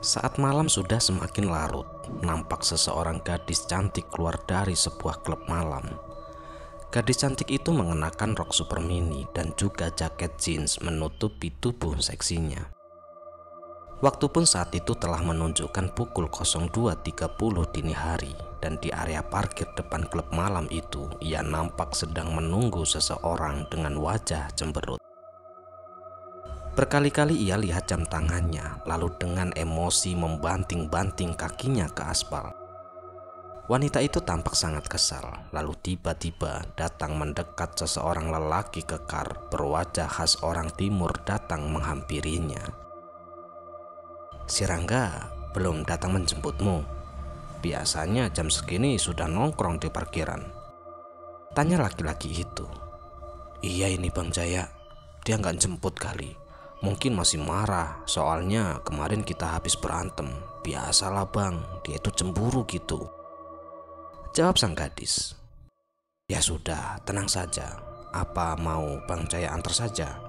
Saat malam sudah semakin larut, nampak seseorang gadis cantik keluar dari sebuah klub malam. Gadis cantik itu mengenakan rok super mini dan juga jaket jeans menutupi tubuh seksinya. Waktu pun saat itu telah menunjukkan pukul 02.30 dini hari, dan di area parkir depan klub malam itu ia nampak sedang menunggu seseorang dengan wajah cemberut. Berkali-kali ia lihat jam tangannya, lalu dengan emosi membanting-banting kakinya ke aspal. Wanita itu tampak sangat kesal, lalu tiba-tiba datang mendekat seseorang lelaki kekar berwajah khas orang timur datang menghampirinya. "Si Rangga belum datang menjemputmu? Biasanya jam segini sudah nongkrong di parkiran," tanya laki-laki itu. "Iya ini Bang Jaya, dia nggak jemput kali. Mungkin masih marah, soalnya kemarin kita habis berantem. Biasalah bang, dia itu cemburu gitu," jawab sang gadis. "Ya sudah, tenang saja. Apa mau Bang Jaya antar saja?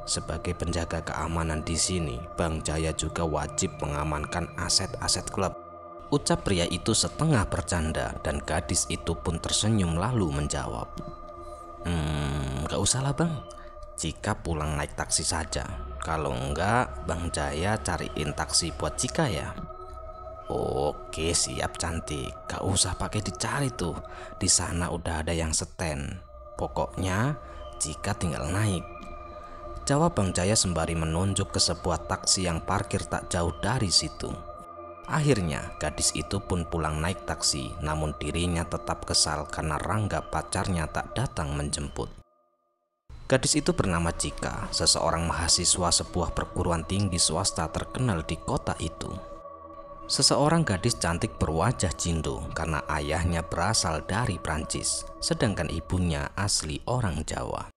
Sebagai penjaga keamanan di sini, Bang Jaya juga wajib mengamankan aset-aset klub," ucap pria itu setengah bercanda, dan gadis itu pun tersenyum lalu menjawab, "Gak usah lah bang. Jika pulang naik taksi saja. Kalau enggak, Bang Jaya cariin taksi buat Cika ya." "Oke siap cantik, gak usah pakai dicari tuh. Di sana udah ada yang stand. Pokoknya Cika tinggal naik," jawab Bang Jaya sembari menunjuk ke sebuah taksi yang parkir tak jauh dari situ. Akhirnya gadis itu pun pulang naik taksi, namun dirinya tetap kesal karena Rangga pacarnya tak datang menjemput. Gadis itu bernama Cika, seseorang mahasiswa sebuah perguruan tinggi swasta terkenal di kota itu. Seseorang gadis cantik berwajah cindo karena ayahnya berasal dari Prancis, sedangkan ibunya asli orang Jawa.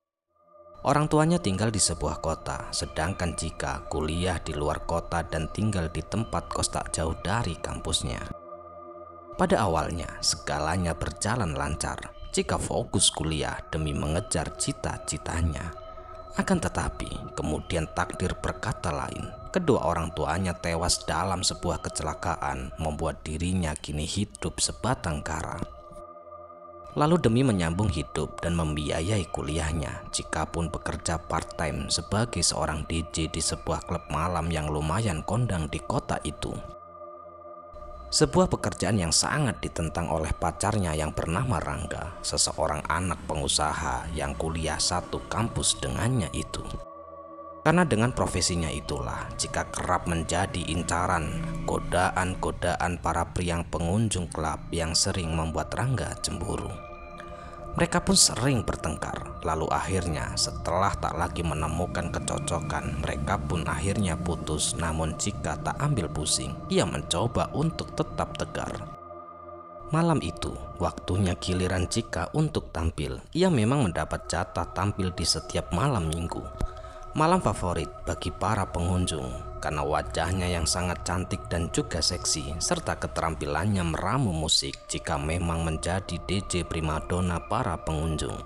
Orang tuanya tinggal di sebuah kota, sedangkan Cika kuliah di luar kota dan tinggal di tempat kos tak jauh dari kampusnya. Pada awalnya, segalanya berjalan lancar. Cika fokus kuliah demi mengejar cita-citanya. Akan tetapi, kemudian takdir berkata lain. Kedua orang tuanya tewas dalam sebuah kecelakaan, membuat dirinya kini hidup sebatang kara. Lalu demi menyambung hidup dan membiayai kuliahnya, Cika pun bekerja part-time sebagai seorang DJ di sebuah klub malam yang lumayan kondang di kota itu. Sebuah pekerjaan yang sangat ditentang oleh pacarnya yang bernama Rangga, seseorang anak pengusaha yang kuliah satu kampus dengannya itu. Karena dengan profesinya itulah, Cika kerap menjadi incaran godaan-godaan para pria pengunjung klub yang sering membuat Rangga cemburu. Mereka pun sering bertengkar, lalu akhirnya setelah tak lagi menemukan kecocokan, mereka pun akhirnya putus. Namun Cika tak ambil pusing, ia mencoba untuk tetap tegar. Malam itu, waktunya giliran Cika untuk tampil. Ia memang mendapat jatah tampil di setiap malam minggu. Malam favorit bagi para pengunjung karena wajahnya yang sangat cantik dan juga seksi, serta keterampilannya meramu musik. Cika memang menjadi DJ primadona para pengunjung.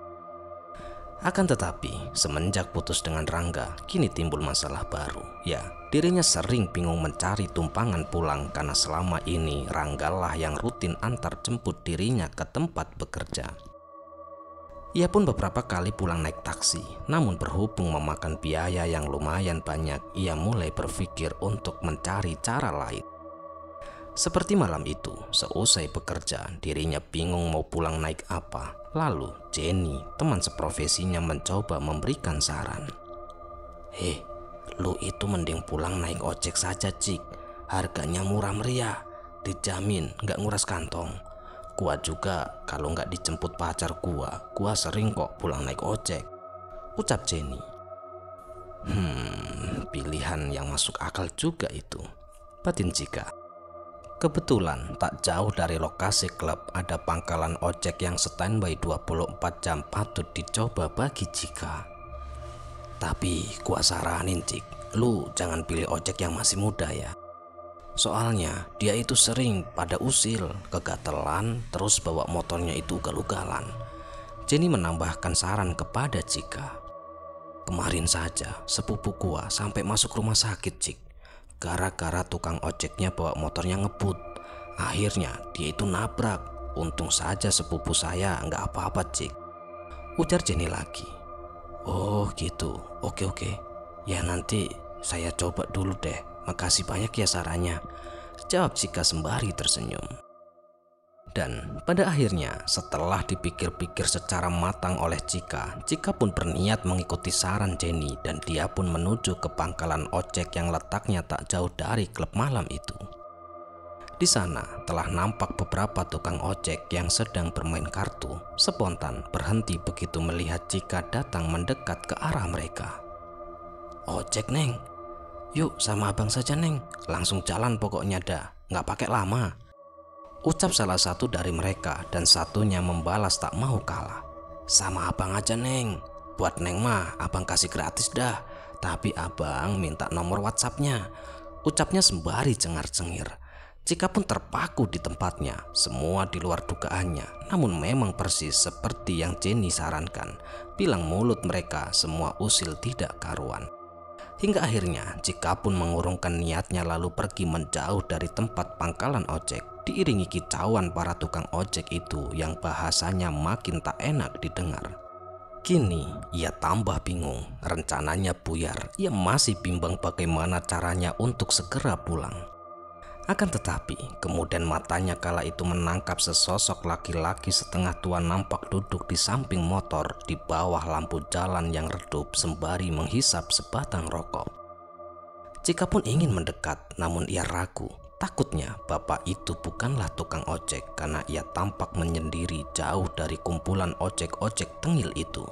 Akan tetapi, semenjak putus dengan Rangga, kini timbul masalah baru. Ya, dirinya sering bingung mencari tumpangan pulang karena selama ini Ranggalah yang rutin antar jemput dirinya ke tempat bekerja. Ia pun beberapa kali pulang naik taksi, namun berhubung memakan biaya yang lumayan banyak, ia mulai berpikir untuk mencari cara lain. Seperti malam itu, seusai bekerja, dirinya bingung mau pulang naik apa. Lalu Jenny, teman seprofesinya, mencoba memberikan saran. Lu itu mending pulang naik ojek saja Cik. Harganya murah meriah, dijamin gak nguras kantong. Gua juga kalau nggak dijemput pacar gua sering kok pulang naik ojek," ucap Jenny. Pilihan yang masuk akal juga itu, batin Cika. Kebetulan tak jauh dari lokasi klub ada pangkalan ojek yang standby 24 jam, patut dicoba bagi Cika. "Tapi gua saranin Cik, lu jangan pilih ojek yang masih muda ya. Soalnya dia itu sering pada usil, kegatelan, terus bawa motornya itu ugal-ugalan," Jenny menambahkan saran kepada Cika. "Kemarin saja sepupu gua sampai masuk rumah sakit Cik, gara-gara tukang ojeknya bawa motornya ngebut. Akhirnya dia itu nabrak. Untung saja sepupu saya nggak apa-apa, Cik. Ujar Jenny lagi. Oh gitu, oke. Ya nanti saya coba dulu deh. Makasih banyak ya sarannya, jawab Cika sembari tersenyum. Dan pada akhirnya setelah dipikir-pikir secara matang oleh Cika pun berniat mengikuti saran Jenny dan dia pun menuju ke pangkalan ojek yang letaknya tak jauh dari klub malam itu. Di sana telah nampak beberapa tukang ojek yang sedang bermain kartu spontan berhenti begitu melihat Cika datang mendekat ke arah mereka. Ojek, Neng? Yuk sama abang saja, Neng. Langsung jalan pokoknya dah, nggak pakai lama, ucap salah satu dari mereka dan satunya membalas tak mau kalah. Sama abang aja, Neng. Buat Neng mah abang kasih gratis dah. Tapi abang minta nomor WhatsAppnya, ucapnya sembari cengar-cengir. Cika pun terpaku di tempatnya, semua di luar dugaannya. Namun memang persis seperti yang Jenny sarankan. Bilang mulut mereka semua usil tidak karuan. Hingga akhirnya Cika pun mengurungkan niatnya lalu pergi menjauh dari tempat pangkalan ojek. Diiringi kicauan para tukang ojek itu yang bahasanya makin tak enak didengar. Kini ia tambah bingung, rencananya buyar. Ia masih bimbang bagaimana caranya untuk segera pulang. Akan tetapi kemudian matanya kala itu menangkap sesosok laki-laki setengah tua nampak duduk di samping motor di bawah lampu jalan yang redup sembari menghisap sebatang rokok. Cika pun ingin mendekat namun ia ragu. Takutnya bapak itu bukanlah tukang ojek karena ia tampak menyendiri jauh dari kumpulan ojek-ojek tengil itu.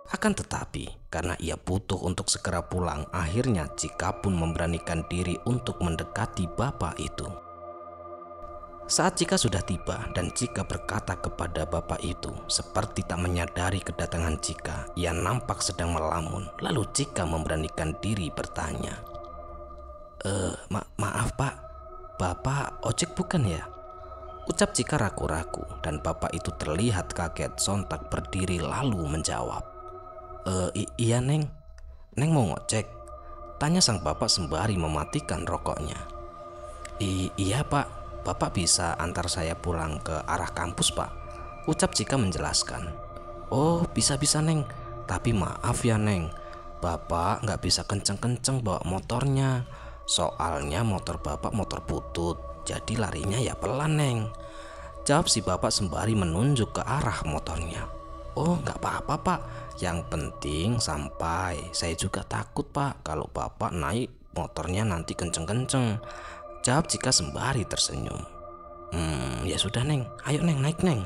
Akan tetapi karena ia butuh untuk segera pulang, akhirnya Cika pun memberanikan diri untuk mendekati bapak itu. Saat Cika sudah tiba dan Cika berkata kepada bapak itu seperti tak menyadari kedatangan Cika, ia nampak sedang melamun. Lalu Cika memberanikan diri bertanya, maaf pak, bapak ojek bukan ya? Ucap Cika ragu-ragu dan bapak itu terlihat kaget sontak berdiri lalu menjawab. Iya Neng, Neng mau ngojek? Tanya sang bapak sembari mematikan rokoknya. Iya pak, bapak bisa antar saya pulang ke arah kampus pak, ucap Cika menjelaskan. Oh bisa Neng, tapi maaf ya Neng, bapak nggak bisa kenceng-kenceng bawa motornya. Soalnya motor bapak motor butut, jadi larinya ya pelan Neng, jawab si bapak sembari menunjuk ke arah motornya. Oh nggak apa-apa pak, yang penting sampai. Saya juga takut pak kalau bapak naik motornya nanti kenceng-kenceng, jawab Cika sembari tersenyum. Ya sudah Neng, ayo Neng naik Neng,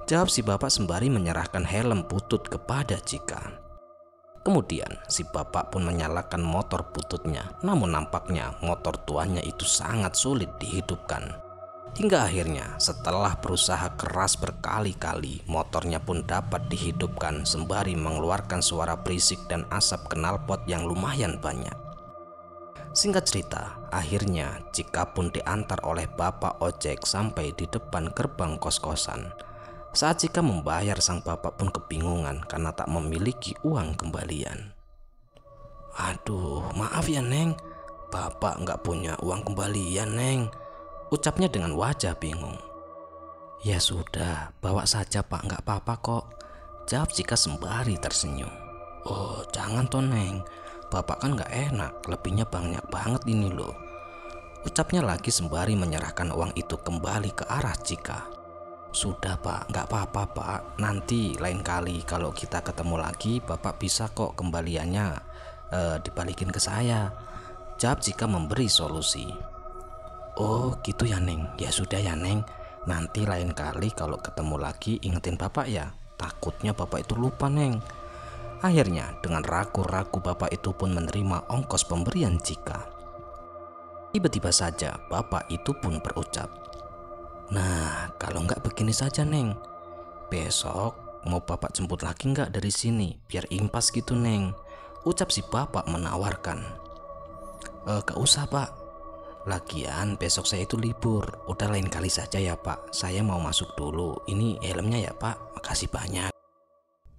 jawab si bapak sembari menyerahkan helm butut kepada Cika. Kemudian si bapak pun menyalakan motor bututnya, namun nampaknya motor tuanya itu sangat sulit dihidupkan. Hingga akhirnya setelah berusaha keras berkali-kali, motornya pun dapat dihidupkan sembari mengeluarkan suara berisik dan asap knalpot yang lumayan banyak. Singkat cerita, akhirnya Cika pun diantar oleh bapak ojek sampai di depan gerbang kos-kosan. Saat Cika membayar, sang bapak pun kebingungan karena tak memiliki uang kembalian. Aduh, maaf ya Neng, bapak nggak punya uang kembalian Neng, ucapnya dengan wajah bingung. Ya sudah, bawa saja pak, nggak apa-apa kok, jawab Cika sembari tersenyum. Oh jangan toh Neng, bapak kan nggak enak, lebihnya banyak banget ini loh, ucapnya lagi sembari menyerahkan uang itu kembali ke arah Cika. Sudah pak, nggak apa-apa pak, nanti lain kali kalau kita ketemu lagi bapak bisa kok kembaliannya dibalikin ke saya, jawab Cika memberi solusi. Oh gitu ya Neng, ya sudah ya Neng, nanti lain kali kalau ketemu lagi ingetin bapak ya, takutnya bapak itu lupa Neng. Akhirnya dengan ragu-ragu bapak itu pun menerima ongkos pemberian Cika. Tiba-tiba saja bapak itu pun berucap, nah kalau nggak begini saja Neng, besok mau bapak jemput lagi nggak dari sini biar impas gitu Neng, ucap si bapak menawarkan. Gak usah pak, lagian besok saya itu libur, udah lain kali saja ya pak, saya mau masuk dulu, ini helmnya ya pak, makasih banyak,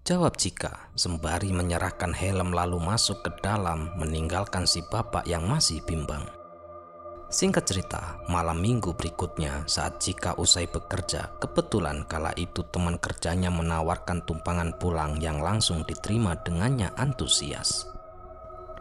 Jawab Cika sembari menyerahkan helm lalu masuk ke dalam meninggalkan si bapak yang masih bimbang. Singkat cerita, malam minggu berikutnya saat Cika usai bekerja, kebetulan kala itu teman kerjanya menawarkan tumpangan pulang yang langsung diterima dengannya antusias.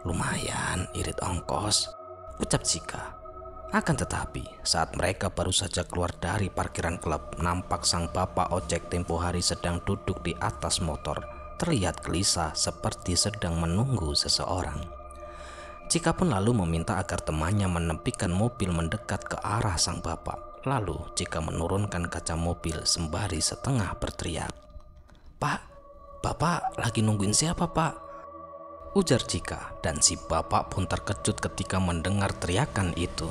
"Lumayan irit ongkos," ucap Cika. Akan tetapi saat mereka baru saja keluar dari parkiran klub, nampak sang bapak ojek tempo hari sedang duduk di atas motor, terlihat gelisah seperti sedang menunggu seseorang. Cika pun lalu meminta agar temannya menepikan mobil mendekat ke arah sang bapak. Lalu Cika menurunkan kaca mobil sembari setengah berteriak, "Pak, bapak lagi nungguin siapa pak?" ujar Cika, dan si bapak pun terkejut ketika mendengar teriakan itu.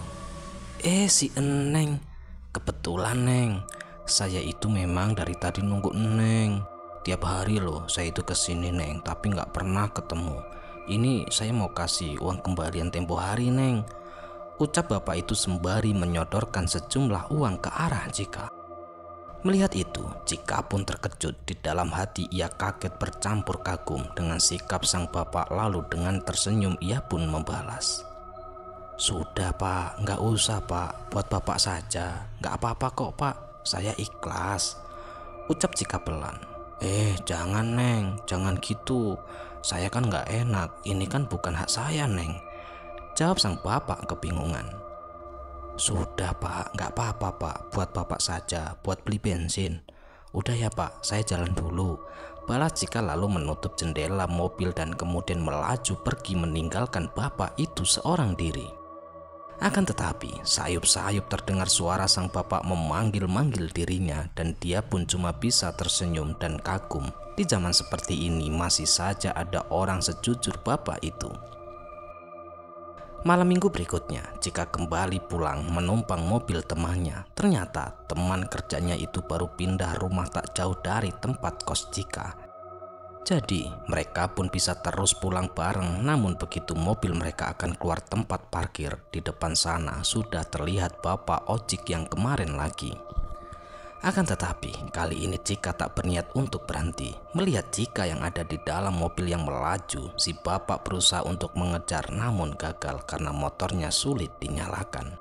Si Eneng, kebetulan Neng, saya itu memang dari tadi nunggu Neng. Tiap hari loh saya itu kesini Neng, tapi nggak pernah ketemu. Ini saya mau kasih uang kembalian tempo hari Neng, ucap bapak itu sembari menyodorkan sejumlah uang ke arah Cika. Melihat itu, Cika pun terkejut. Di dalam hati ia kaget bercampur kagum dengan sikap sang bapak, lalu dengan tersenyum ia pun membalas, "Sudah pak, nggak usah pak, buat bapak saja, nggak apa-apa kok pak, saya ikhlas," ucap Cika pelan. Jangan Neng, jangan gitu, saya kan nggak enak, ini kan bukan hak saya Neng," jawab sang bapak kebingungan. "Sudah pak, nggak apa-apa pak, buat bapak saja, buat beli bensin." "Udah ya pak, saya jalan dulu," balas Cika lalu menutup jendela mobil dan kemudian melaju pergi meninggalkan bapak itu seorang diri. Akan tetapi sayup-sayup terdengar suara sang bapak memanggil-manggil dirinya, dan dia pun cuma bisa tersenyum dan kagum. Di zaman seperti ini masih saja ada orang sejujur bapak itu. Malam minggu berikutnya, Cika kembali pulang menumpang mobil temannya. Ternyata teman kerjanya itu baru pindah rumah tak jauh dari tempat kos Cika. Jadi mereka pun bisa terus pulang bareng. Namun begitu mobil mereka akan keluar tempat parkir, di depan sana sudah terlihat bapak ojek yang kemarin lagi. Akan tetapi kali ini Cika tak berniat untuk berhenti. Melihat Cika yang ada di dalam mobil yang melaju, si bapak berusaha untuk mengejar namun gagal karena motornya sulit dinyalakan.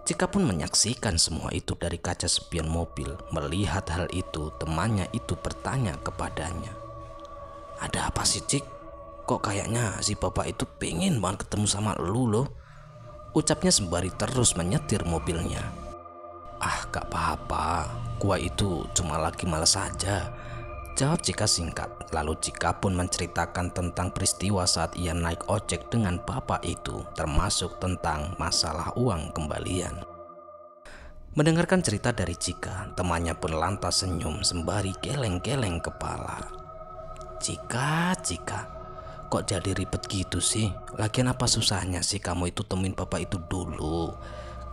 Cika pun menyaksikan semua itu dari kaca spion mobil. Melihat hal itu, temannya itu bertanya kepadanya, "Ada apa sih Cik? Kok kayaknya si bapak itu pengen banget ketemu sama lu loh," ucapnya sembari terus menyetir mobilnya. Gak apa-apa, gua itu cuma lagi malas saja," jawab Cika singkat. Lalu Cika pun menceritakan tentang peristiwa saat ia naik ojek dengan bapak itu, termasuk tentang masalah uang kembalian. Mendengarkan cerita dari Cika, temannya pun lantas senyum sembari geleng-geleng kepala. Cika, kok jadi ribet gitu sih? Lagian apa susahnya sih kamu itu temuin bapak itu dulu?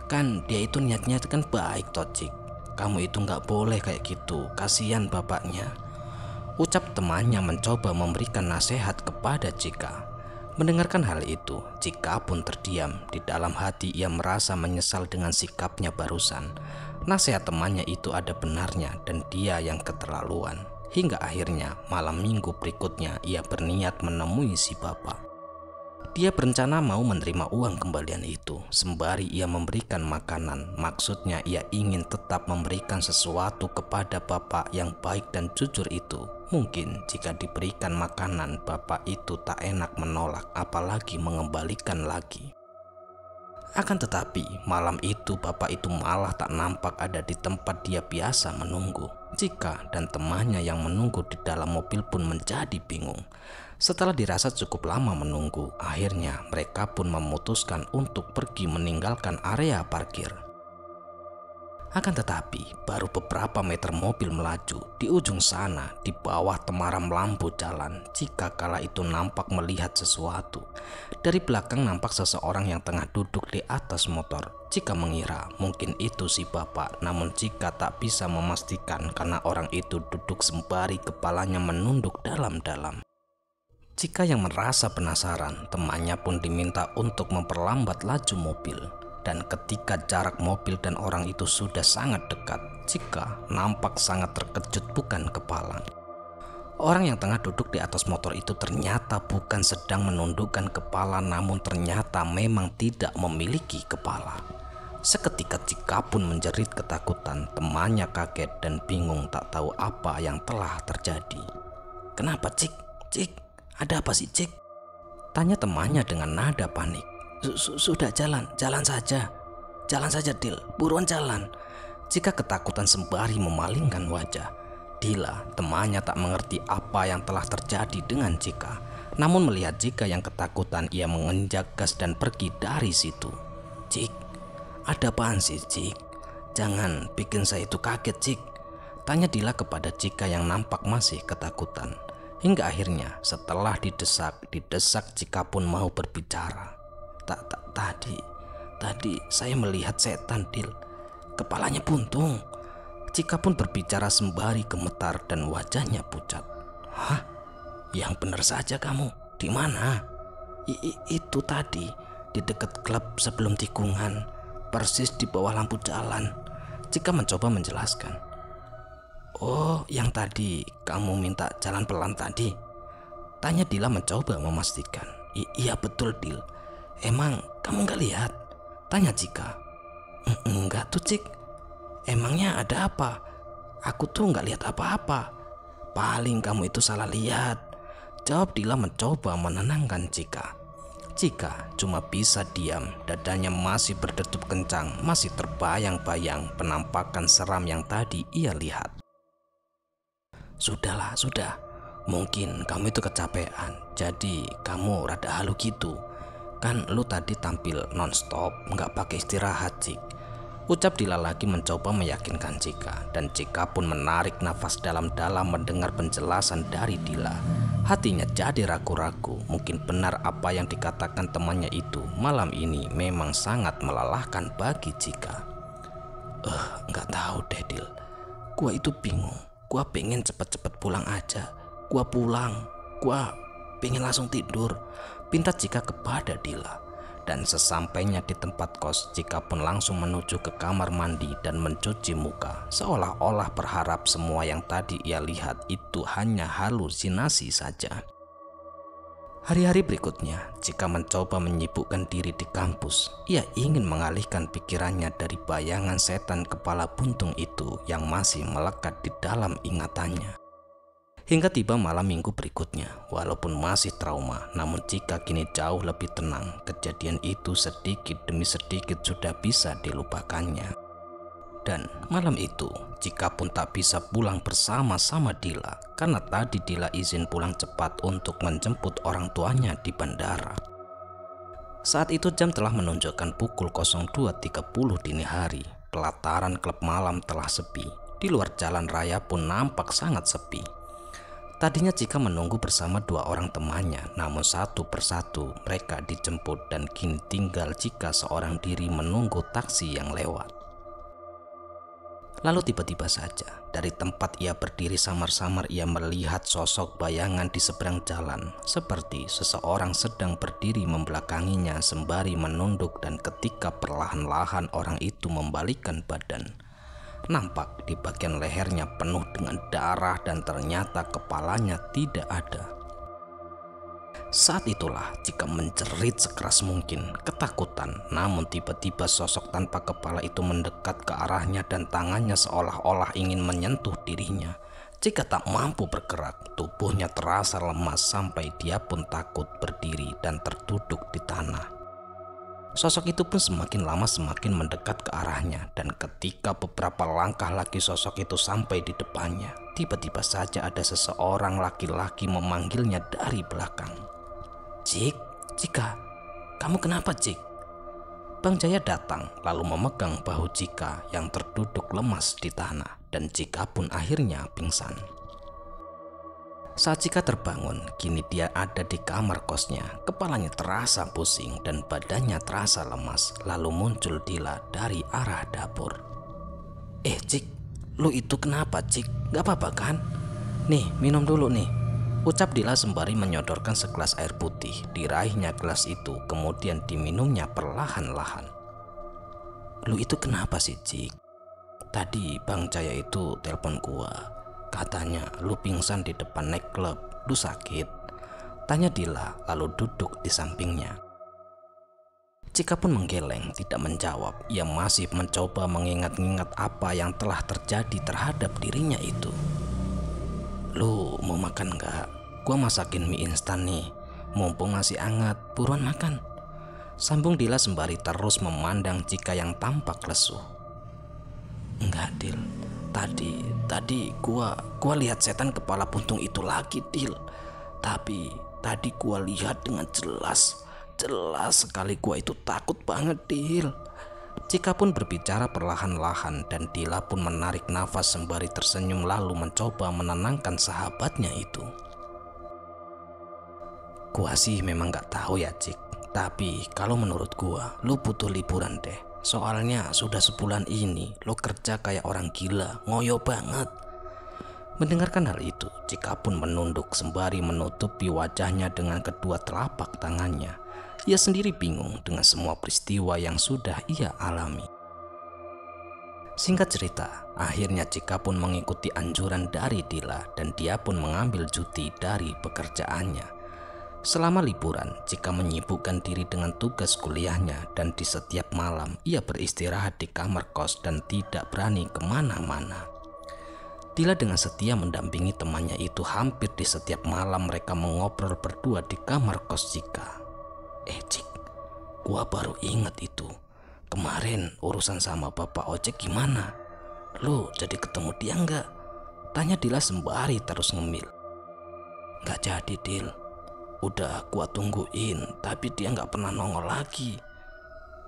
Kan dia itu niatnya kan baik toh Cik. Kamu itu nggak boleh kayak gitu, kasihan bapaknya, ucap temannya mencoba memberikan nasihat kepada Cika. Mendengarkan hal itu, Cika pun terdiam. Di dalam hati ia merasa menyesal dengan sikapnya barusan. Nasihat temannya itu ada benarnya dan dia yang keterlaluan. Hingga akhirnya malam minggu berikutnya ia berniat menemui si bapak. Dia berencana mau menerima uang kembalian itu sembari ia memberikan makanan. Maksudnya ia ingin tetap memberikan sesuatu kepada bapak yang baik dan jujur itu. Mungkin jika diberikan makanan, bapak itu tak enak menolak, apalagi mengembalikan lagi. Akan tetapi malam itu bapak itu malah tak nampak ada di tempat dia biasa menunggu. Cika dan temannya yang menunggu di dalam mobil pun menjadi bingung. Setelah dirasa cukup lama menunggu, akhirnya mereka pun memutuskan untuk pergi meninggalkan area parkir. Akan tetapi baru beberapa meter mobil melaju, di ujung sana di bawah temaram lampu jalan, Cika kala itu nampak melihat sesuatu. Dari belakang nampak seseorang yang tengah duduk di atas motor. Cika mengira mungkin itu si bapak, namun Cika tak bisa memastikan karena orang itu duduk sembari kepalanya menunduk dalam-dalam. Cika yang merasa penasaran, temannya pun diminta untuk memperlambat laju mobil. Dan ketika jarak mobil dan orang itu sudah sangat dekat, Cika nampak sangat terkejut bukan kepala. Orang yang tengah duduk di atas motor itu ternyata bukan sedang menundukkan kepala, namun ternyata memang tidak memiliki kepala. Seketika Cika pun menjerit ketakutan. Temannya kaget dan bingung tak tahu apa yang telah terjadi. "Kenapa, Cik? Cik, ada apa sih, Cik?" tanya temannya dengan nada panik. Sudah jalan saja. Jalan saja, Dil, buruan jalan." Cika ketakutan sembari memalingkan wajah. Dila, temannya, tak mengerti apa yang telah terjadi dengan Cika. Namun melihat Cika yang ketakutan, ia menginjak gas dan pergi dari situ. "Cik, ada apaan sih, Cik? Jangan bikin saya itu kaget, Cik," tanya Dila kepada Cika yang nampak masih ketakutan. Hingga akhirnya setelah didesak Cika pun mau berbicara. Tadi saya melihat setan, Dil. Kepalanya buntung." Cika pun berbicara sembari gemetar dan wajahnya pucat. "Hah? Yang benar saja kamu. Di mana?" Itu tadi, di dekat klub sebelum tikungan, persis di bawah lampu jalan." Cika mencoba menjelaskan. "Oh, yang tadi kamu minta jalan pelan tadi?" tanya Dila mencoba memastikan. Iya betul, Dil. Emang kamu gak lihat?" tanya Cika. Enggak tuh, Cik. Emangnya ada apa? Aku tuh gak lihat apa-apa." "Paling kamu itu salah lihat," jawab Dila mencoba menenangkan Cika. Cika cuma bisa diam, dadanya masih berdetup kencang, masih terbayang-bayang penampakan seram yang tadi ia lihat. "Sudahlah, sudah. Mungkin kamu itu kecapean, jadi kamu rada halu gitu. Kan lu tadi tampil nonstop, gak pakai istirahat, Cik," ucap Dila lagi mencoba meyakinkan Cika. Dan Cika pun menarik nafas dalam-dalam mendengar penjelasan dari Dila. Hatinya jadi ragu-ragu, mungkin benar apa yang dikatakan temannya itu. Malam ini memang sangat melelahkan bagi Cika. Nggak tahu deh, Dil. Gua itu bingung. Gua pengen cepet-cepet pulang aja. Gua pengen langsung tidur, pinta Cika kepada Dila. Dan sesampainya di tempat kos, Cika pun langsung menuju ke kamar mandi dan mencuci muka, seolah-olah berharap semua yang tadi ia lihat itu hanya halusinasi saja. Hari-hari berikutnya, Cika mencoba menyibukkan diri di kampus. Ia ingin mengalihkan pikirannya dari bayangan setan kepala buntung itu yang masih melekat di dalam ingatannya. Hingga tiba malam minggu berikutnya, walaupun masih trauma, namun Cika kini jauh lebih tenang. Kejadian itu sedikit demi sedikit sudah bisa dilupakannya. Dan malam itu, Cika pun tak bisa pulang bersama-sama Dila, karena tadi Dila izin pulang cepat untuk menjemput orang tuanya di bandara. Saat itu jam telah menunjukkan pukul 02.30 dini hari. Pelataran klub malam telah sepi. Di luar jalan raya pun nampak sangat sepi. Tadinya Cika menunggu bersama dua orang temannya, namun satu persatu mereka dijemput dan kini tinggal Cika seorang diri menunggu taksi yang lewat. Lalu tiba-tiba saja, dari tempat ia berdiri samar-samar ia melihat sosok bayangan di seberang jalan, seperti seseorang sedang berdiri membelakanginya sembari menunduk, dan ketika perlahan-lahan orang itu membalikkan badan, nampak di bagian lehernya penuh dengan darah dan ternyata kepalanya tidak ada. Saat itulah Cika menjerit sekeras mungkin, ketakutan. Namun tiba-tiba sosok tanpa kepala itu mendekat ke arahnya dan tangannya seolah-olah ingin menyentuh dirinya. Cika tak mampu bergerak, tubuhnya terasa lemas sampai dia pun takut berdiri dan terduduk di tanah. Sosok itu pun semakin lama semakin mendekat ke arahnya, dan ketika beberapa langkah lagi sosok itu sampai di depannya, tiba-tiba saja ada seseorang laki-laki memanggilnya dari belakang. "Cik, Cika, kamu kenapa, Cik?" Bang Jaya datang lalu memegang bahu Cika yang terduduk lemas di tanah, dan Cika pun akhirnya pingsan. Saat Cika terbangun, kini dia ada di kamar kosnya. Kepalanya terasa pusing dan badannya terasa lemas. Lalu muncul Dila dari arah dapur. Cik, lu itu kenapa, Cik? Gak apa-apa kan? Nih, minum dulu nih," ucap Dila sembari menyodorkan segelas air putih. Diraihnya gelas itu, kemudian diminumnya perlahan-lahan. "Lu itu kenapa sih, Cik? Tadi Bang Jaya itu telepon gua. Katanya lu pingsan di depan nightclub. Lu sakit? Tanya Dila lalu duduk di sampingnya. Cika pun menggeleng tidak menjawab. Ia masih mencoba mengingat-ingat apa yang telah terjadi terhadap dirinya itu. Lu mau makan nggak? Gua masakin mie instan nih. Mumpung masih hangat, buruan makan. Sambung Dila sembari terus memandang Cika yang tampak lesu. Enggak, Dil. Tadi gua lihat setan kepala buntung itu lagi, Dil. Tapi tadi gua lihat dengan jelas sekali. Gua itu takut banget, Dil. Cika pun berbicara perlahan-lahan dan Dila pun menarik nafas sembari tersenyum lalu mencoba menenangkan sahabatnya itu. Gua sih memang gak tahu ya, Cik. Tapi kalau menurut gua, lu butuh liburan deh. Soalnya sudah sebulan ini lu kerja kayak orang gila, ngoyo banget. Mendengarkan hal itu, Cika pun menunduk sembari menutupi wajahnya dengan kedua telapak tangannya. Ia sendiri bingung dengan semua peristiwa yang sudah ia alami. Singkat cerita, akhirnya Cika pun mengikuti anjuran dari Dila dan dia pun mengambil cuti dari pekerjaannya. Selama liburan, Cika menyibukkan diri dengan tugas kuliahnya dan di setiap malam ia beristirahat di kamar kos dan tidak berani kemana-mana. Dila dengan setia mendampingi temannya itu hampir di setiap malam mereka mengobrol berdua di kamar kos Cika. Cik, gua baru ingat itu. Kemarin urusan sama bapak ojek gimana? Lu jadi ketemu dia nggak? Tanya Dila sembari terus ngemil. Nggak jadi, Dil. Udah gua tungguin, tapi dia nggak pernah nongol lagi.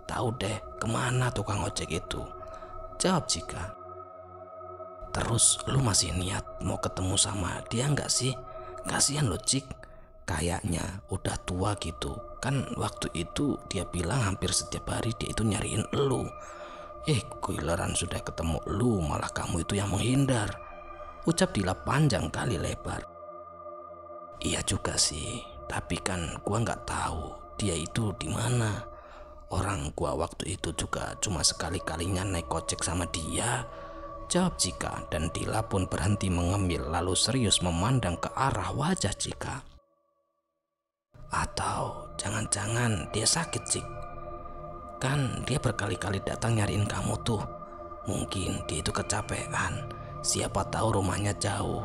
Tahu deh kemana tukang ojek itu? Jawab Cika. Terus lu masih niat mau ketemu sama dia nggak sih? Kasihan lo, Cik. Kayaknya udah tua gitu. Kan waktu itu dia bilang hampir setiap hari dia itu nyariin lu. Giliran sudah ketemu lu malah kamu itu yang menghindar. Ucap Dila panjang kali lebar. Iya juga sih. Tapi kan gua nggak tahu dia itu di mana. Orang gua waktu itu juga cuma sekali-kalinya naik ojek sama dia. Jawab Cika dan Dila pun berhenti mengemil lalu serius memandang ke arah wajah Cika. Atau jangan-jangan dia sakit, Cik. Kan dia berkali-kali datang nyariin kamu tuh. Mungkin dia itu kecapean. Siapa tahu rumahnya jauh.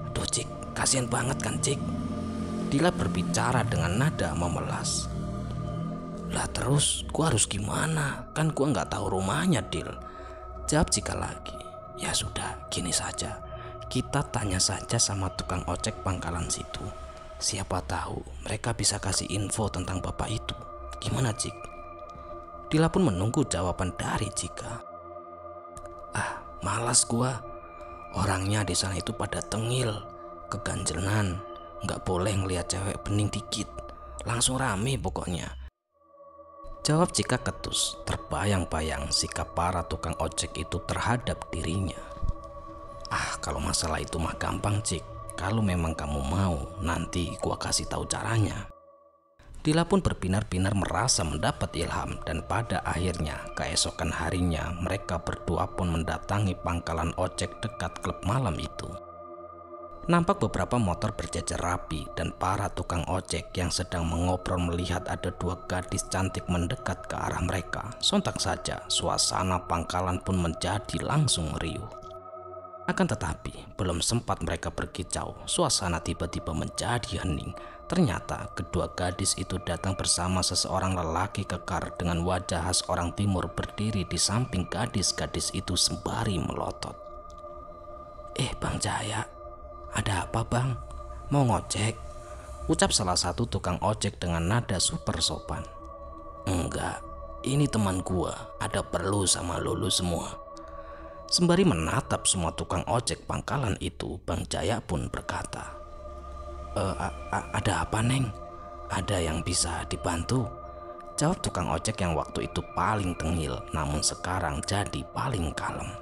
Aduh, Cik, kasihan banget kan, Cik. Dila berbicara dengan nada memelas. Lah terus gua harus gimana? Kan gua nggak tahu rumahnya, Dil. Jawab Cika lagi. Ya sudah, gini saja. Kita tanya saja sama tukang ojek pangkalan situ. Siapa tahu mereka bisa kasih info tentang bapak itu. Gimana, Cik? Dila pun menunggu jawaban dari Cika. Malas gua. Orangnya di sana itu pada tengil, keganjelan. Nggak boleh ngelihat cewek bening dikit. Langsung rame pokoknya. Jawab Cika ketus. Terbayang-bayang sikap para tukang ojek itu terhadap dirinya. Kalau masalah itu mah gampang, Cik. Kalau memang kamu mau, nanti gua kasih tahu caranya. Dila pun berbinar-binar merasa mendapat ilham dan pada akhirnya keesokan harinya mereka berdua pun mendatangi pangkalan ojek dekat klub malam itu. Nampak beberapa motor berjajar rapi dan para tukang ojek yang sedang mengobrol melihat ada dua gadis cantik mendekat ke arah mereka. Sontak saja suasana pangkalan pun menjadi langsung riuh. Akan tetapi belum sempat mereka berkicau, suasana tiba-tiba menjadi hening. Ternyata kedua gadis itu datang bersama seseorang lelaki kekar dengan wajah khas orang timur berdiri di samping gadis-gadis itu sembari melotot. Bang Jaya, ada apa bang? Mau ngojek? Ucap salah satu tukang ojek dengan nada super sopan. Enggak, ini teman gua, ada perlu sama lu semua. Sembari menatap semua tukang ojek pangkalan itu, Bang Jaya pun berkata, ada apa, Neng? Ada yang bisa dibantu? Jawab tukang ojek yang waktu itu paling tengil, namun sekarang jadi paling kalem.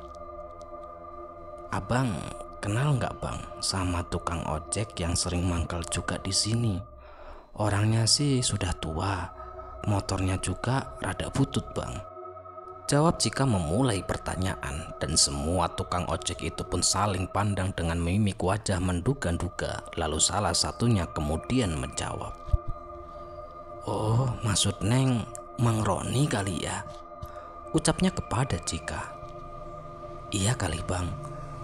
Abang kenal nggak bang sama tukang ojek yang sering mangkal juga di sini? Orangnya sih sudah tua, motornya juga rada butut bang. Jawab Cika memulai pertanyaan, dan semua tukang ojek itu pun saling pandang dengan mimik wajah menduga-duga. Lalu salah satunya kemudian menjawab, "Oh, maksud Neng Mang Roni kali ya?" Ucapnya kepada Cika. "Iya kali Bang,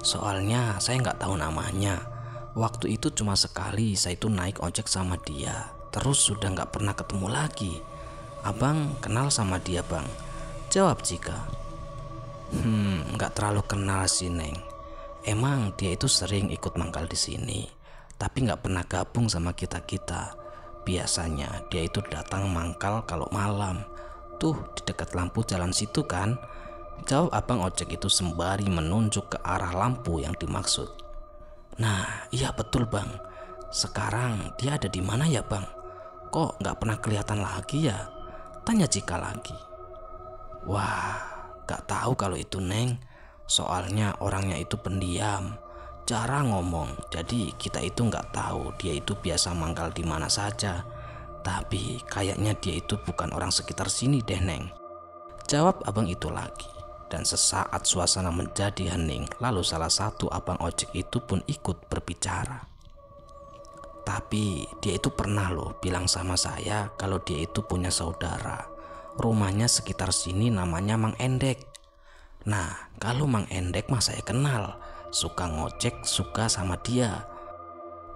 soalnya saya nggak tahu namanya. Waktu itu cuma sekali saya itu naik ojek sama dia, terus sudah nggak pernah ketemu lagi. Abang kenal sama dia Bang?" Jawab Cika. Nggak terlalu kenal sih Neng. Emang dia itu sering ikut mangkal di sini, tapi nggak pernah gabung sama kita-kita. Biasanya dia itu datang mangkal kalau malam. Tuh di dekat lampu jalan situ kan?" Jawab abang ojek itu sembari menunjuk ke arah lampu yang dimaksud. "Nah iya betul Bang. Sekarang dia ada di mana ya Bang? Kok nggak pernah kelihatan lagi ya?" Tanya Cika lagi. "Wah, gak tahu kalau itu Neng. Soalnya orangnya itu pendiam, jarang ngomong. Jadi kita itu gak tahu dia itu biasa mangkal di mana saja. Tapi kayaknya dia itu bukan orang sekitar sini deh Neng." Jawab abang itu lagi. Dan sesaat suasana menjadi hening. Lalu salah satu abang ojek itu pun ikut berbicara. "Tapi dia itu pernah loh bilang sama saya kalau dia itu punya saudara. Rumahnya sekitar sini namanya Mang Endek. Nah kalau Mang Endek mah saya kenal, suka ngojek, suka sama dia."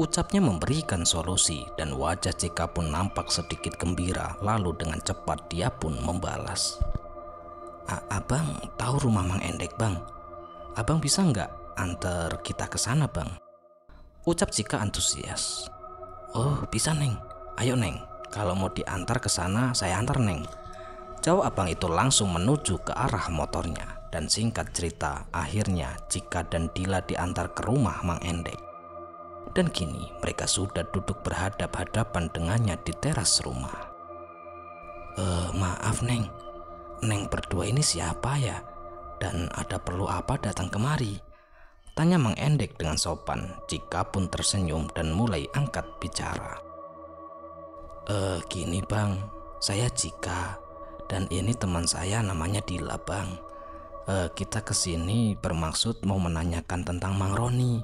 Ucapnya memberikan solusi, dan wajah Cika pun nampak sedikit gembira. Lalu dengan cepat dia pun membalas, "Abang tahu rumah Mang Endek Bang. Abang bisa nggak antar kita ke sana Bang?" Ucap Cika antusias. "Oh bisa Neng, ayo Neng, kalau mau diantar ke sana saya antar Neng." Jawab abang itu langsung menuju ke arah motornya. Dan singkat cerita, akhirnya Cika dan Dila diantar ke rumah Mang Endek. Dan kini mereka sudah duduk berhadap-hadapan dengannya di teras rumah. Maaf Neng, Neng berdua ini siapa ya? Dan ada perlu apa datang kemari?" Tanya Mang Endek dengan sopan. Cika pun tersenyum dan mulai angkat bicara. Gini Bang, saya Cika. Dan ini teman saya namanya Dila Bang. Kita kesini bermaksud mau menanyakan tentang Mang Roni.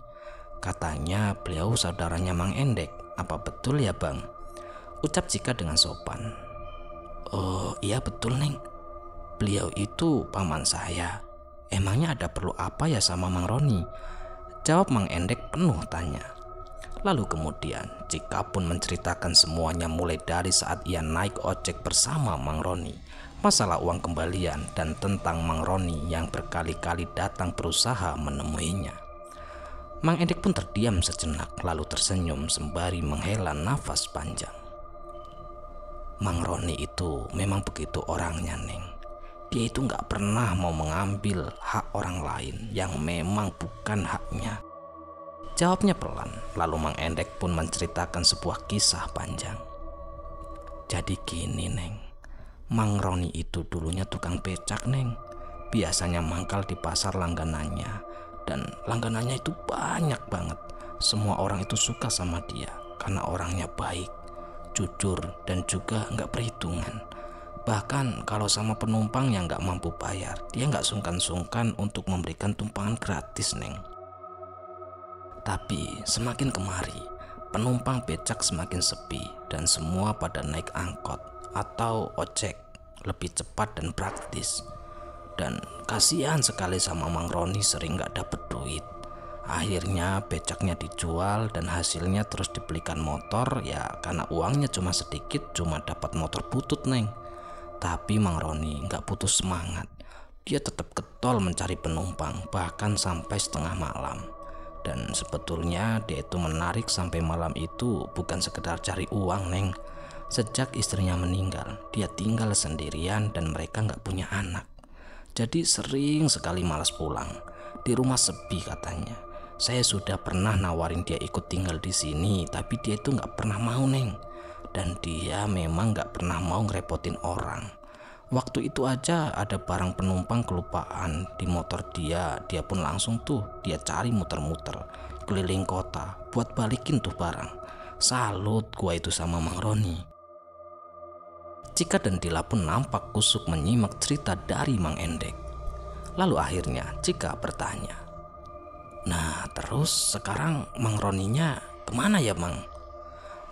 Katanya beliau saudaranya Mang Endek. Apa betul ya Bang? Ucap Cika dengan sopan. "Oh iya betul Neng. Beliau itu paman saya. Emangnya ada perlu apa ya sama Mang Roni?" Jawab Mang Endek penuh tanya. Lalu kemudian Cika pun menceritakan semuanya, mulai dari saat ia naik ojek bersama Mang Roni, masalah uang kembalian, dan tentang Mang Roni yang berkali-kali datang berusaha menemuinya. Mang Endek pun terdiam sejenak, lalu tersenyum sembari menghela nafas panjang. "Mang Roni itu memang begitu orangnya Neng. Dia itu gak pernah mau mengambil hak orang lain yang memang bukan haknya." Jawabnya pelan. Lalu Mang Endek pun menceritakan sebuah kisah panjang. "Jadi gini Neng, Mang Roni itu dulunya tukang becak Neng. Biasanya mangkal di pasar langganannya. Dan langganannya itu banyak banget. Semua orang itu suka sama dia karena orangnya baik, jujur, dan juga gak perhitungan. Bahkan kalau sama penumpang yang gak mampu bayar, dia gak sungkan-sungkan untuk memberikan tumpangan gratis Neng. Tapi semakin kemari, penumpang becak semakin sepi dan semua pada naik angkot atau ojek, lebih cepat dan praktis. Dan kasihan sekali sama Mang Roni sering gak dapet duit. Akhirnya becaknya dijual dan hasilnya terus dibelikan motor, ya karena uangnya cuma sedikit, cuma dapat motor butut Neng. Tapi Mang Roni gak putus semangat. Dia tetap getol mencari penumpang, bahkan sampai setengah malam. Dan sebetulnya dia itu menarik sampai malam itu bukan sekedar cari uang Neng. Sejak istrinya meninggal, dia tinggal sendirian dan mereka gak punya anak. Jadi sering sekali malas pulang. Di rumah sepi katanya. Saya sudah pernah nawarin dia ikut tinggal di sini, tapi dia itu gak pernah mau Neng. Dan dia memang gak pernah mau ngerepotin orang. Waktu itu aja ada barang penumpang kelupaan di motor dia pun langsung tuh dia cari muter-muter keliling kota buat balikin tuh barang. Salut gua itu sama Mang Roni. Cika dan Dila pun nampak kusuk menyimak cerita dari Mang Endek. Lalu akhirnya Cika bertanya, "Nah terus sekarang Mang Roninya kemana ya Mang?"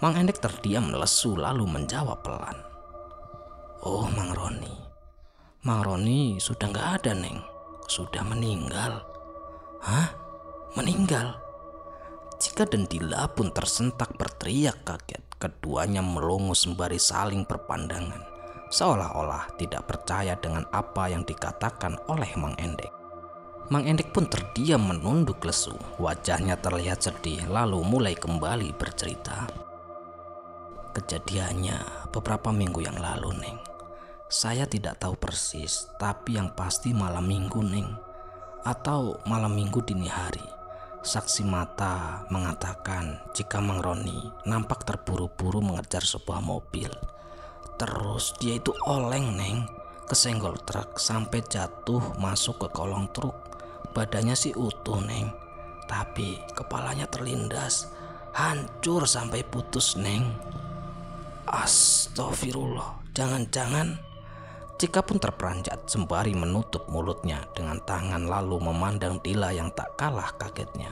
Mang Endek terdiam lesu lalu menjawab pelan, "Oh Mang Roni sudah nggak ada Neng, sudah meninggal." "Hah? Meninggal?" Cika dan Dila pun tersentak berteriak kaget. Keduanya melongo sembari saling berpandangan, seolah-olah tidak percaya dengan apa yang dikatakan oleh Mang Endek. Mang Endek pun terdiam menunduk lesu. Wajahnya terlihat sedih lalu mulai kembali bercerita. "Kejadiannya beberapa minggu yang lalu Neng. Saya tidak tahu persis, tapi yang pasti malam minggu Neng, atau malam minggu dini hari. Saksi mata mengatakan jika Mang Roni nampak terburu-buru mengejar sebuah mobil. Terus dia itu oleng Neng, kesenggol truk sampai jatuh masuk ke kolong truk. Badannya sih utuh Neng, tapi kepalanya terlindas, hancur sampai putus Neng." "Astagfirullah, jangan-jangan..." Cika pun terperanjat sembari menutup mulutnya dengan tangan lalu memandang Dila yang tak kalah kagetnya.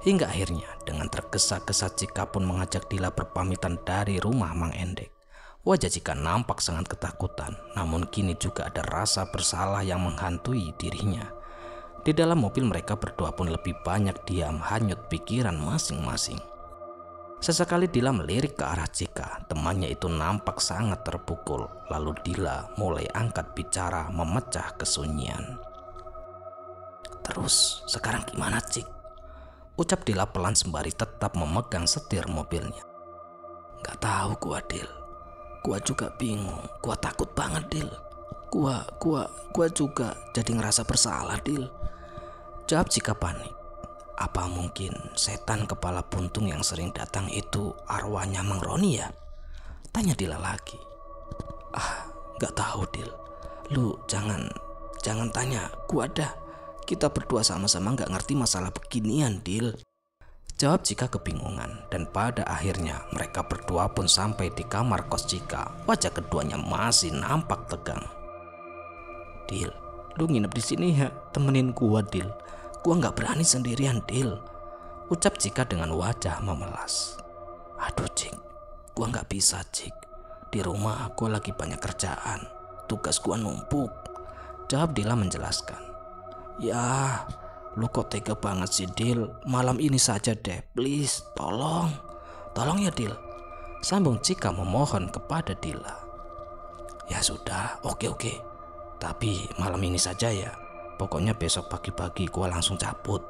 Hingga akhirnya dengan tergesa-gesa Cika pun mengajak Dila berpamitan dari rumah Mang Endek. Wajah Cika nampak sangat ketakutan, namun kini juga ada rasa bersalah yang menghantui dirinya. Di dalam mobil mereka berdua pun lebih banyak diam, hanyut pikiran masing-masing. Sesekali Dila melirik ke arah Cika, temannya itu nampak sangat terpukul. Lalu Dila mulai angkat bicara memecah kesunyian. "Terus sekarang gimana Cik?" ucap Dila pelan sembari tetap memegang setir mobilnya. "Gak tahu gua Dil, gua juga bingung, gua takut banget Dil. Gua juga jadi ngerasa bersalah Dil," jawab Cika panik. "Apa mungkin setan kepala buntung yang sering datang itu arwahnya Mang Roni ya?" tanya Dila lagi. Gak tahu Dil, lu jangan tanya gua dah. Kita berdua sama-sama gak ngerti masalah beginian Dil, jawab Cika kebingungan. Dan pada akhirnya mereka berdua pun sampai di kamar kos Cika. Wajah keduanya masih nampak tegang. "Dil, lu nginep di sini ya, temenin gua Dil. Gua gak berani sendirian Dil," ucap Cika dengan wajah memelas. "Aduh Cik, gua gak bisa Cik. Di rumah gua lagi banyak kerjaan, tugas gua numpuk," jawab Dila menjelaskan. "Ya, lu kok tega banget sih Dil. Malam ini saja deh, please, tolong ya Dil," sambung Cika memohon kepada Dila. "Ya sudah, oke. Tapi malam ini saja ya. Pokoknya besok pagi-pagi gua langsung cabut,"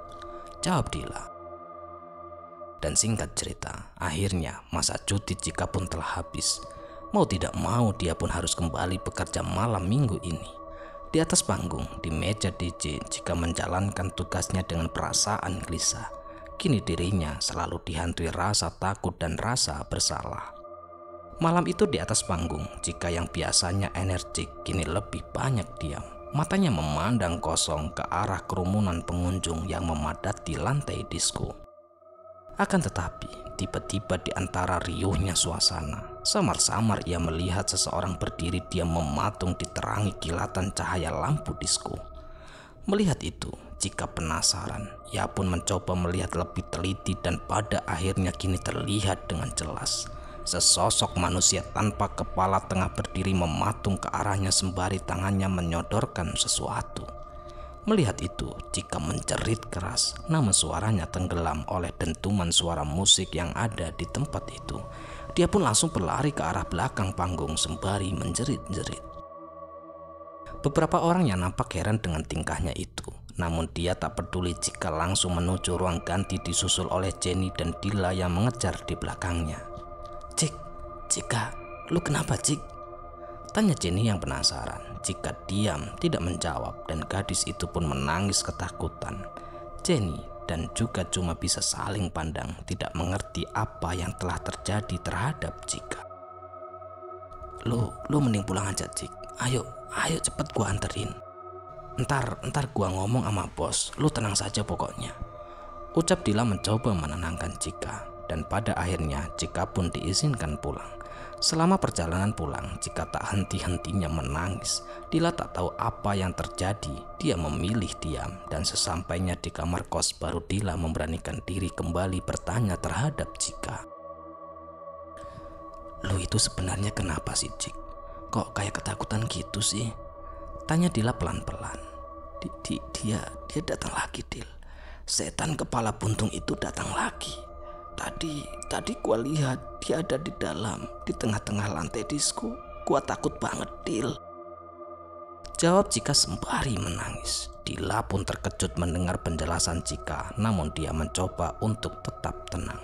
jawab Dila. Dan singkat cerita, akhirnya masa cuti Cika pun telah habis. Mau tidak mau dia pun harus kembali bekerja malam minggu ini. Di atas panggung, di meja DJ, Cika menjalankan tugasnya dengan perasaan gelisah. Kini dirinya selalu dihantui rasa takut dan rasa bersalah. Malam itu di atas panggung, Cika yang biasanya energik kini lebih banyak diam. Matanya memandang kosong ke arah kerumunan pengunjung yang memadati lantai disko. Akan tetapi, tiba-tiba di antara riuhnya suasana, samar-samar ia melihat seseorang berdiri diam mematung diterangi kilatan cahaya lampu disko. Melihat itu, Cika penasaran. Ia pun mencoba melihat lebih teliti dan pada akhirnya kini terlihat dengan jelas. Sesosok manusia tanpa kepala tengah berdiri mematung ke arahnya sembari tangannya menyodorkan sesuatu. Melihat itu, Cika menjerit keras, namun suaranya tenggelam oleh dentuman suara musik yang ada di tempat itu. Dia pun langsung berlari ke arah belakang panggung sembari menjerit-jerit. Beberapa orang yang nampak heran dengan tingkahnya itu, namun dia tak peduli. Cika langsung menuju ruang ganti disusul oleh Jenny dan Dila yang mengejar di belakangnya. Cika, lu kenapa Cik?" tanya Jenny yang penasaran. Cika diam tidak menjawab dan gadis itu pun menangis ketakutan. Jenny dan juga cuma bisa saling pandang, tidak mengerti apa yang telah terjadi terhadap Cika. Lu mending pulang aja Cik. Ayo cepet gua anterin. Ntar gua ngomong sama bos, lu tenang saja pokoknya, ucap Dila mencoba menenangkan Cika. Dan pada akhirnya Cika pun diizinkan pulang. Selama perjalanan pulang, Cika tak henti-hentinya menangis. Dila tak tahu apa yang terjadi. Dia memilih diam, dan sesampainya di kamar kos baru Dila memberanikan diri kembali bertanya terhadap Cika. "Lu itu sebenarnya kenapa sih, Cik? Kok kayak ketakutan gitu sih?" tanya Dila pelan-pelan. Dia datang lagi, Dil. Setan kepala buntung itu datang lagi. Tadi gua lihat dia ada di dalam, di tengah-tengah lantai disko. Gua takut banget, Dil. Jawab Cika sembari menangis. Dila pun terkejut mendengar penjelasan Cika, namun dia mencoba untuk tetap tenang.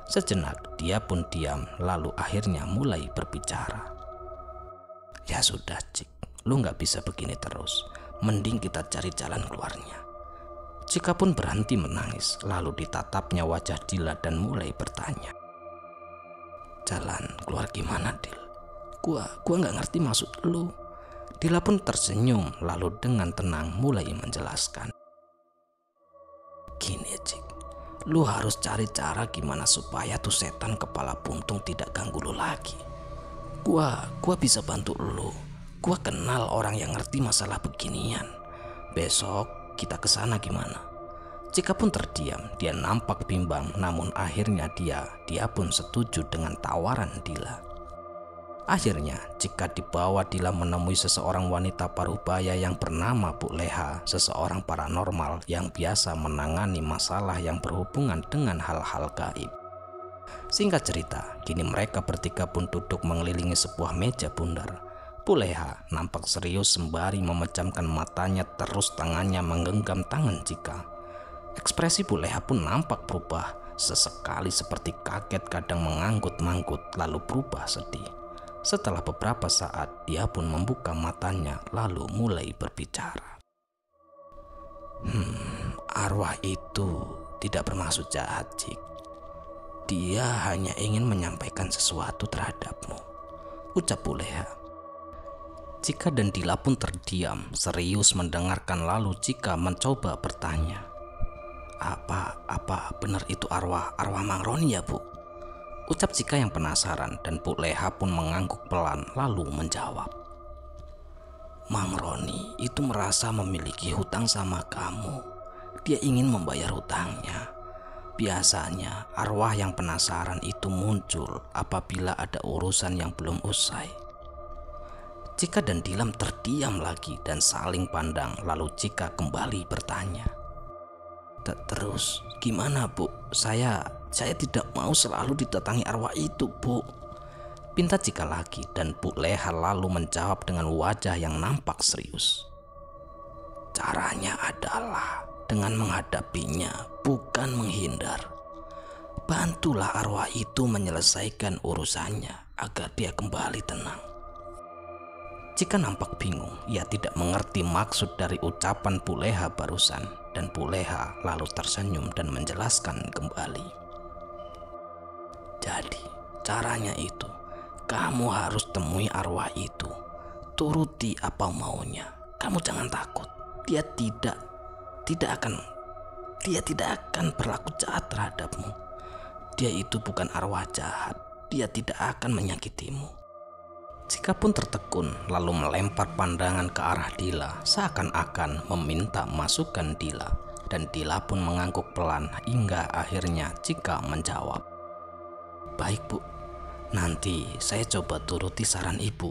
Sejenak dia pun diam, lalu akhirnya mulai berbicara. "Ya sudah, Cik, lu gak bisa begini terus. Mending kita cari jalan keluarnya." Cika pun berhenti menangis, lalu ditatapnya wajah Dila dan mulai bertanya. "Jalan keluar gimana, Dil? Gua gak ngerti maksud lu." Dila pun tersenyum, lalu dengan tenang mulai menjelaskan. "Gini, Cik, lu harus cari cara gimana supaya tuh setan kepala buntung tidak ganggu lu lagi. Gua bisa bantu lu. Gua kenal orang yang ngerti masalah beginian. Besok kita ke sana gimana?" Cika pun terdiam. Dia nampak bimbang, namun akhirnya dia pun setuju dengan tawaran Dila. Akhirnya Cika dibawa Dila menemui seseorang wanita parubaya yang bernama Bu Leha, seseorang paranormal yang biasa menangani masalah yang berhubungan dengan hal-hal gaib. Singkat cerita, kini mereka bertiga pun duduk mengelilingi sebuah meja bundar. Bu Leha nampak serius sembari memejamkan matanya, terus tangannya menggenggam tangan Cika. Ekspresi Bu Leha pun nampak berubah, sesekali seperti kaget, kadang menganggut-manggut, lalu berubah sedih. Setelah beberapa saat, dia pun membuka matanya lalu mulai berbicara. Arwah itu tidak bermaksud jahat, Cik. Dia hanya ingin menyampaikan sesuatu terhadapmu," ucap Bu Leha. Cika dan Dila pun terdiam, serius mendengarkan, lalu Cika mencoba bertanya. Apa benar itu arwah Mang Roni ya, Bu?" ucap Cika yang penasaran, dan Bu Leha pun mengangguk pelan lalu menjawab. "Mang Roni itu merasa memiliki hutang sama kamu. Dia ingin membayar hutangnya. Biasanya arwah yang penasaran itu muncul apabila ada urusan yang belum usai." Cika dan Dilam terdiam lagi dan saling pandang, lalu Cika kembali bertanya. "Terus gimana, Bu? Saya tidak mau selalu didatangi arwah itu, Bu," pinta Cika lagi, dan Bu Leha lalu menjawab dengan wajah yang nampak serius. "Caranya adalah dengan menghadapinya, bukan menghindar. Bantulah arwah itu menyelesaikan urusannya agar dia kembali tenang." Cika nampak bingung. Ia tidak mengerti maksud dari ucapan Bu Leha barusan, dan Bu Leha lalu tersenyum dan menjelaskan kembali. "Jadi caranya itu, kamu harus temui arwah itu, turuti apa maunya. Kamu jangan takut. Dia tidak akan berlaku jahat terhadapmu. Dia itu bukan arwah jahat. Dia tidak akan menyakitimu." Cika pun tertekun, lalu melempar pandangan ke arah Dila, seakan-akan meminta masukan Dila, dan Dila pun mengangguk pelan hingga akhirnya Cika menjawab. "Baik, Bu, nanti saya coba turuti saran Ibu,"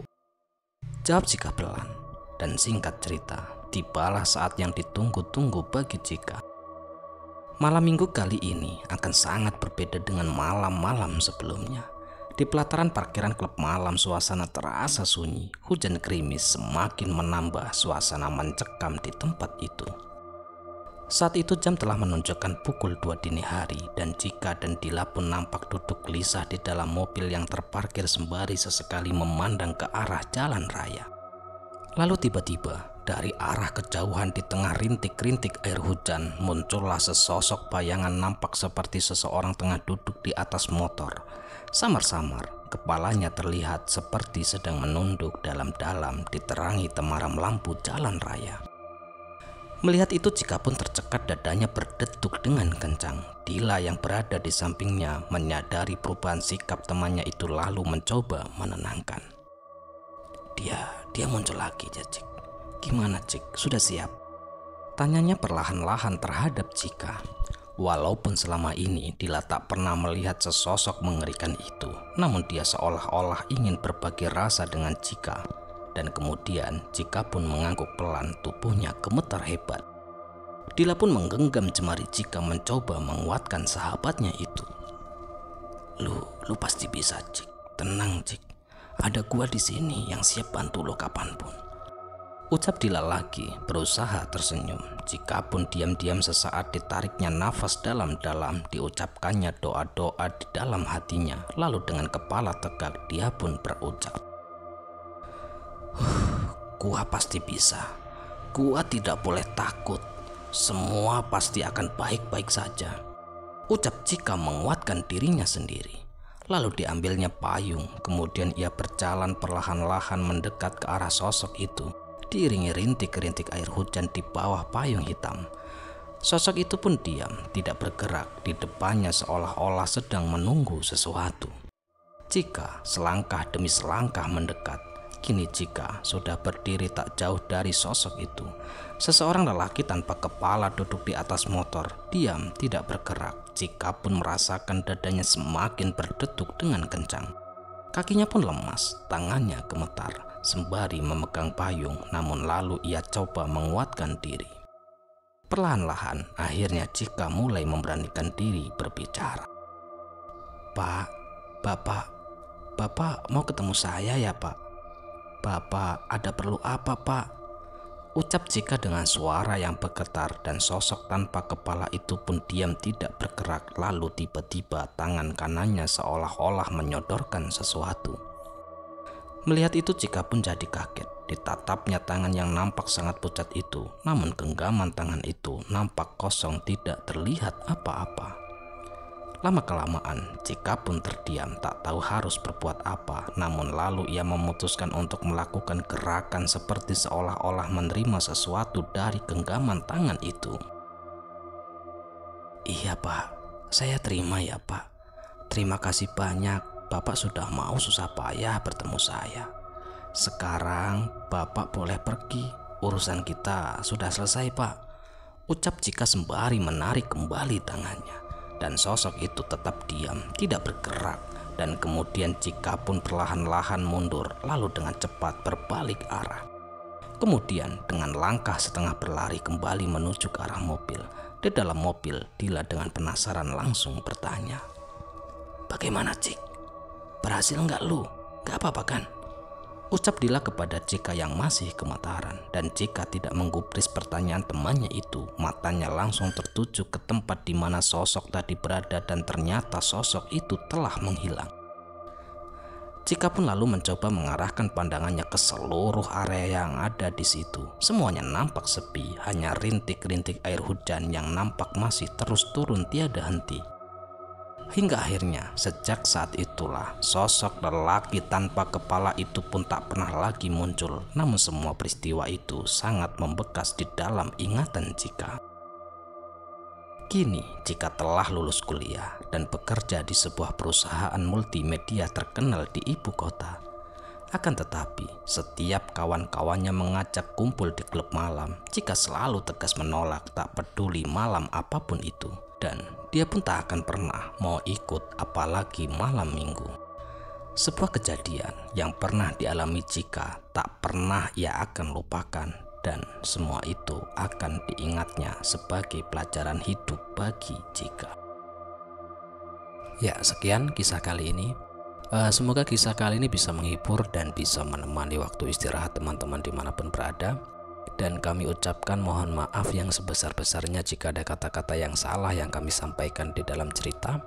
jawab Cika pelan. Dan singkat cerita, tibalah saat yang ditunggu-tunggu bagi Cika. Malam minggu kali ini akan sangat berbeda dengan malam-malam sebelumnya. Di pelataran parkiran klub malam, suasana terasa sunyi. Hujan gerimis semakin menambah suasana mencekam di tempat itu. Saat itu jam telah menunjukkan pukul 2 dini hari, dan Cika dan Dila pun nampak duduk gelisah di dalam mobil yang terparkir sembari sesekali memandang ke arah jalan raya. Lalu tiba-tiba dari arah kejauhan di tengah rintik-rintik air hujan muncullah sesosok bayangan nampak seperti seseorang tengah duduk di atas motor. Samar-samar kepalanya terlihat seperti sedang menunduk dalam-dalam diterangi temaram lampu jalan raya. Melihat itu Cika pun tercekat, dadanya berdetuk dengan kencang. Dila yang berada di sampingnya menyadari perubahan sikap temannya itu lalu mencoba menenangkan. Dia muncul lagi ya Cik. Gimana Cik, sudah siap? Tanyanya perlahan-lahan terhadap Cika. Walaupun selama ini Dila tak pernah melihat sesosok mengerikan itu, namun dia seolah-olah ingin berbagi rasa dengan Cika. Dan kemudian Cika pun mengangguk pelan, tubuhnya gemetar hebat. Dila pun menggenggam jemari Cika mencoba menguatkan sahabatnya itu. Lu pasti bisa Cik, tenang Cik. Ada gua di sini yang siap bantu lo kapanpun. Ucap Dila lagi, berusaha tersenyum. Cika pun diam-diam sesaat ditariknya nafas dalam-dalam, diucapkannya doa-doa di dalam hatinya. Lalu dengan kepala tegak dia pun berucap, gua pasti bisa. Gua tidak boleh takut. Semua pasti akan baik-baik saja. Ucap Cika menguatkan dirinya sendiri. Lalu diambilnya payung, kemudian ia berjalan perlahan-lahan mendekat ke arah sosok itu. Diiringi rintik-rintik air hujan di bawah payung hitam. Sosok itu pun diam, tidak bergerak di depannya seolah-olah sedang menunggu sesuatu. Cika selangkah demi selangkah mendekat. Kini Cika sudah berdiri tak jauh dari sosok itu. Seseorang lelaki tanpa kepala duduk di atas motor, diam tidak bergerak. Cika pun merasakan dadanya semakin berdetuk dengan kencang. Kakinya pun lemas, tangannya gemetar sembari memegang payung, namun lalu ia coba menguatkan diri. Perlahan-lahan akhirnya Cika mulai memberanikan diri berbicara. Pak, Bapak mau ketemu saya ya Pak? Bapak ada perlu apa Pak? Ucap Cika dengan suara yang bergetar, dan sosok tanpa kepala itu pun diam tidak bergerak. Lalu tiba-tiba tangan kanannya seolah-olah menyodorkan sesuatu. Melihat itu Cika pun jadi kaget. Ditatapnya tangan yang nampak sangat pucat itu, namun genggaman tangan itu nampak kosong, tidak terlihat apa-apa. Lama-kelamaan Cika pun terdiam, tak tahu harus berbuat apa. Namun lalu ia memutuskan untuk melakukan gerakan seperti seolah-olah menerima sesuatu dari genggaman tangan itu. Iya Pak, saya terima ya Pak. Terima kasih banyak, Bapak sudah mau susah payah bertemu saya. Sekarang Bapak boleh pergi, urusan kita sudah selesai Pak. Ucap Cika sembari menarik kembali tangannya. Dan sosok itu tetap diam, tidak bergerak. Dan kemudian Cika pun perlahan-lahan mundur, lalu dengan cepat berbalik arah. Kemudian dengan langkah setengah berlari kembali menuju ke arah mobil. Di dalam mobil, Dila dengan penasaran langsung bertanya, bagaimana Cik? Berhasil nggak lu? Gak apa-apa kan? Ucap Dila kepada Cika yang masih gemetaran. Dan Cika tidak menggubris pertanyaan temannya itu. Matanya langsung tertuju ke tempat di mana sosok tadi berada, dan ternyata sosok itu telah menghilang. Cika pun lalu mencoba mengarahkan pandangannya ke seluruh area yang ada di situ. Semuanya nampak sepi, hanya rintik-rintik air hujan yang nampak masih terus turun tiada henti. Hingga akhirnya sejak saat itulah sosok lelaki tanpa kepala itu pun tak pernah lagi muncul. Namun semua peristiwa itu sangat membekas di dalam ingatan Cika. Kini Cika telah lulus kuliah dan bekerja di sebuah perusahaan multimedia terkenal di ibu kota. Akan tetapi setiap kawan-kawannya mengajak kumpul di klub malam, Cika selalu tegas menolak, tak peduli malam apapun itu. Dan dia pun tak akan pernah mau ikut apalagi malam minggu. Sebuah kejadian yang pernah dialami Cika tak pernah ia akan lupakan, dan semua itu akan diingatnya sebagai pelajaran hidup bagi Cika. Ya, sekian kisah kali ini. Semoga kisah kali ini bisa menghibur dan bisa menemani waktu istirahat teman-teman dimanapun berada. Dan kami ucapkan mohon maaf yang sebesar-besarnya jika ada kata-kata yang salah yang kami sampaikan di dalam cerita.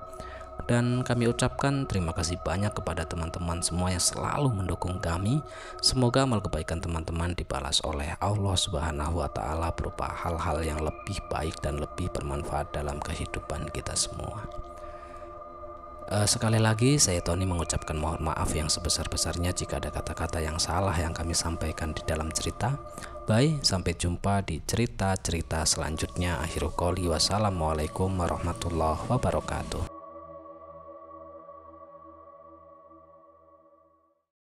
Dan kami ucapkan terima kasih banyak kepada teman-teman semua yang selalu mendukung kami. Semoga amal kebaikan teman-teman dibalas oleh Allah Subhanahu wa Ta'ala berupa hal-hal yang lebih baik dan lebih bermanfaat dalam kehidupan kita semua. Sekali lagi saya Tony mengucapkan mohon maaf yang sebesar-besarnya jika ada kata-kata yang salah yang kami sampaikan di dalam cerita. Bye, sampai jumpa di cerita-cerita selanjutnya. Akhirul qouli wassalamualaikum warahmatullahi wabarakatuh.